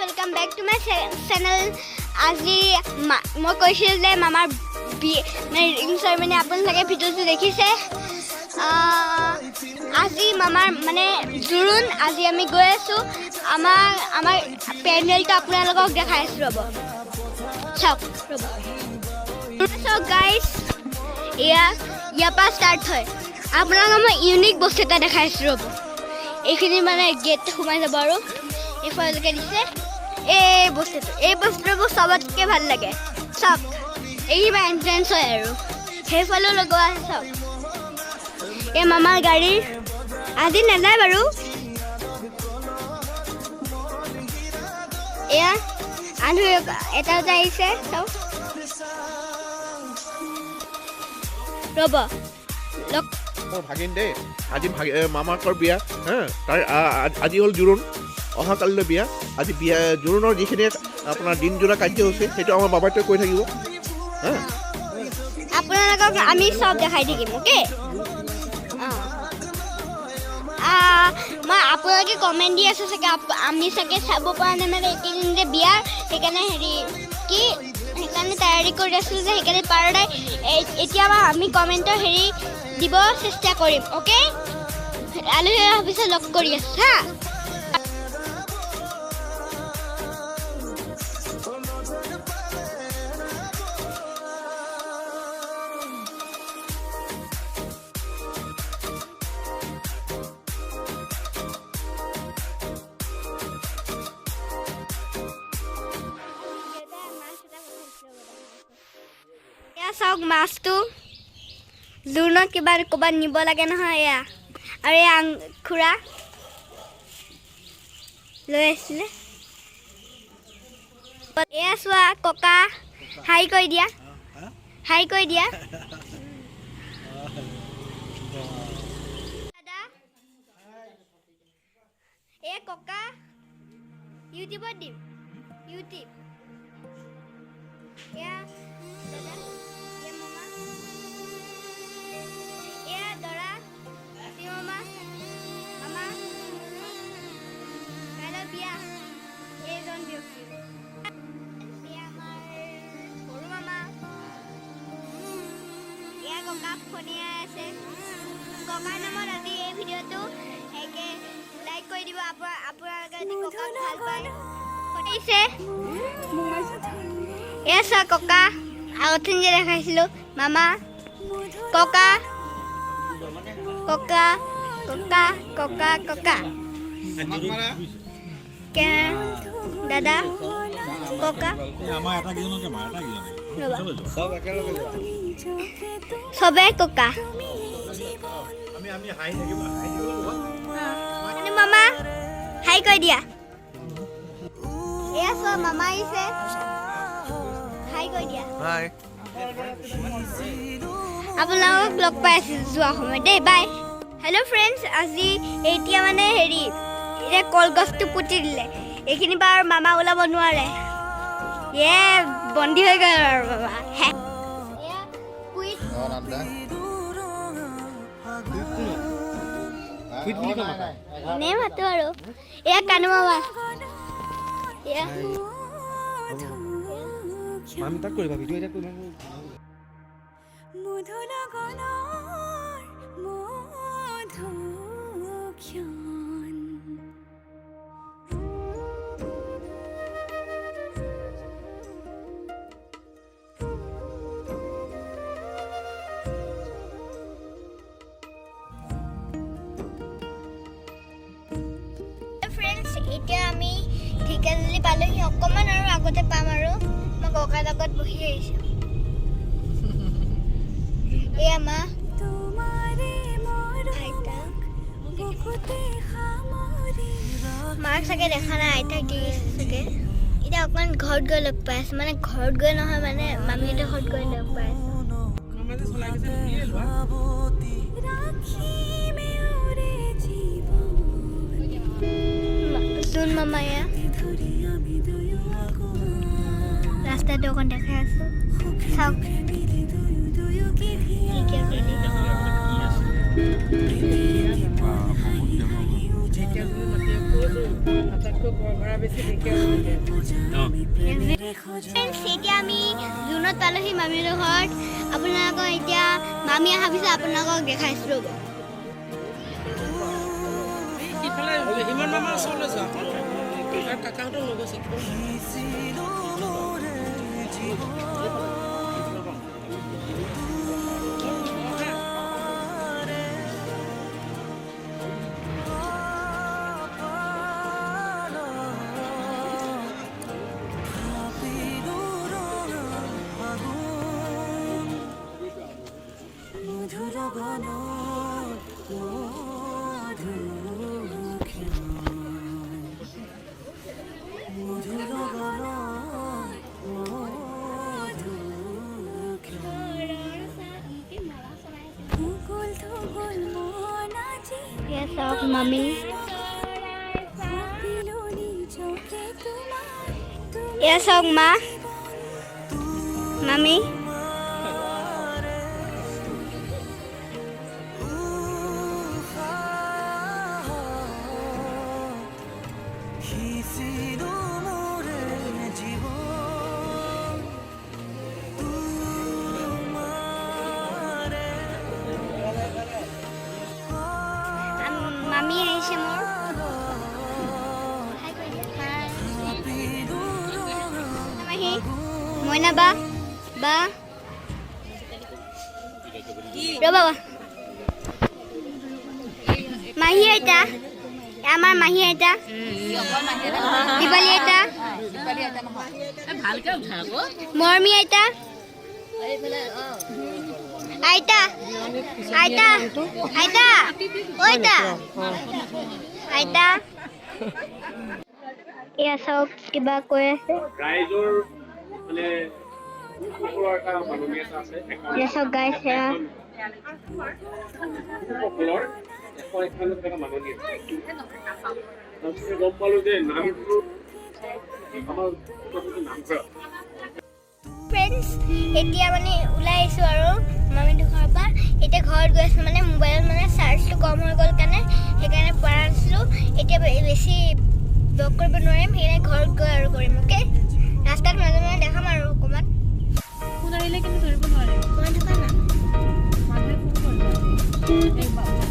welcome back to my channel. আজি মই কৈছিল যে মামাৰ ৰিং চেৰেমনি আপোনালোকে ভিডিঅ'টো দেখিছে আজি মামাৰ মানে জুৰুন আজি আমি গৈ আছো আমাৰ পেণ্ডেলটো আপোনালোকক দেখাই আছো ৰ'ব চাওক ৰ'ব সো গাইস ইয়াৰ পৰা ষ্টাৰ্ট হয় আপোনালোকক মই ইউনিক বস্তু এটা দেখাই আছো ৰ'ব এইখিনি মানে গেট সোমাই যাব আৰু এইফালকে দিছে এই বস্তুটো সবতকৈ ভাল লাগে চাওক এইবা এন্ট্ৰেন্স হয় আৰু সেইফালেও লগোৱা আছে চাওক এই মামাৰ গাড়ী আজি নাযায় বাৰু এয়া আৰু এটা আহিছে চাওক ৰ'ব ভাগিন দে আজি মামাকৰ বিয়া তাৰ আজি হ'ল জোৰোণ অহাকালিলৈ বিয়া আজি বিয়া জোৰোণৰ যিখিনি আপোনাৰ দিনজোৰা কাৰ্যসূচী সেইটো আমাৰ বাবাটোৱে কৈ থাকিব আপোনালোকক আমি চব দেখাই থাকিম অ'কে মই আপোনালোকে কমেণ্ট দি আছে চাগে আমি চাগে চাব পৰা নাই মানে এইকেইদিনতে বিয়া সেইকাৰণে সেইকাৰণে তৈয়াৰী কৰি আছিলোঁ যে সেইকাৰণে পৰা নাই এতিয়া আমি কমেণ্টৰ দিব চেষ্টা কৰিম অ'কে আলহী অফিচত লগ কৰি আছোঁ হা চাওক মাছটো জোৰোণত কিবা ক'ৰবাত নিব লাগে নহয় এয়া আৰু এয়া খুৰা লৈ আছিলে এয়া চোৱা ককা হাই কৰি দিয়া দাদা এয়া ককা ইউটিউবত দিম এয়া দাদা ককাৰ নামত আজি এই ভিডিঅ'টো লাইক কৰি দিব আপোনালোকে যদি ককাক ভাল পায় এয়া চোৱা ককা আগতে যে দেখাইছিলোঁ মামা ককা দাদা ককা সবে ককা মামা হাই কৈ দিয়া এয়া চোৱা মামা আহিছে হাই কৈ দিয়া আপোনালোকক লগ পাই আছোঁ যোৱা সময়ত দেই বাই হেল্ল' ফ্ৰেণ্ডছ আজি এতিয়া মানে এতিয়া কলগছটো পুতি দিলে এইখিনি বাৰু মামা ওলাব নোৱাৰে বন্দী হৈ গ'ল আৰু মামা এনেই মাতো আৰু এয়া কানু মামা এতিয়া আমি ঢেকীয়াজুলি পালোহি অকণমান আৰু আগতে পাম আৰু মই ককাৰ লগত বহি আহিছোঁ এয়া মা মাক চাগে দেখা নাই আইতাক দিছে চাগে এতিয়া অকণমান ঘৰত গৈ লগ পাই আছোঁ মানে ঘৰত গৈ নহয় মানে মামীহঁতৰ ঘৰত গৈ লগ পাই আছোঁ চোন মামা এয়া ৰাস্তাটো অকণ দেখাই আছোঁ চাওক এতিয়া আমি জুনত পালোহি মামীৰ ঘৰত আপোনালোকক এতিয়া মামী অহাৰ পিছত আপোনালোকক দেখাইছোঁ ৰ'ব ইমান মামা ওচৰলৈ যোৱা কাকাহঁতৰ লগত আছে চাওক মামী এয়া চাওক মা মামী মামী আহিছে মোৰ মইনা বা বা ৰ'বা মাহী আইতা আমাৰ মাহী আইতা দিৱালী আইতা মৰমী আইতা আইতা আইতা আইতা আইতা আইতা এয়া চাওক কিবা কৈ আছে এয়া চাওক গাইছ সেয়া ফ্ৰেণ্ডছ এতিয়া মানে ওলাই আহিছোঁ আৰু মামীটোৰ ঘৰৰ পৰা এতিয়া ঘৰত গৈ আছোঁ মানে মোবাইলত মানে চাৰ্জটো কম হৈ গ'ল কাৰণে সেইকাৰণে পৰা নাছিলোঁ এতিয়া বেছি ব্লগ কৰিব নোৱাৰিম সেইকাৰণে ঘৰত গৈ আৰু কৰিম অ'কে ৰাস্তাত মাজে মাজে দেখাম আৰু অকণমান ফোন আহিলে কিন্তু ধৰিব নোৱাৰে মই থকা না মানুহে ফোন কৰিব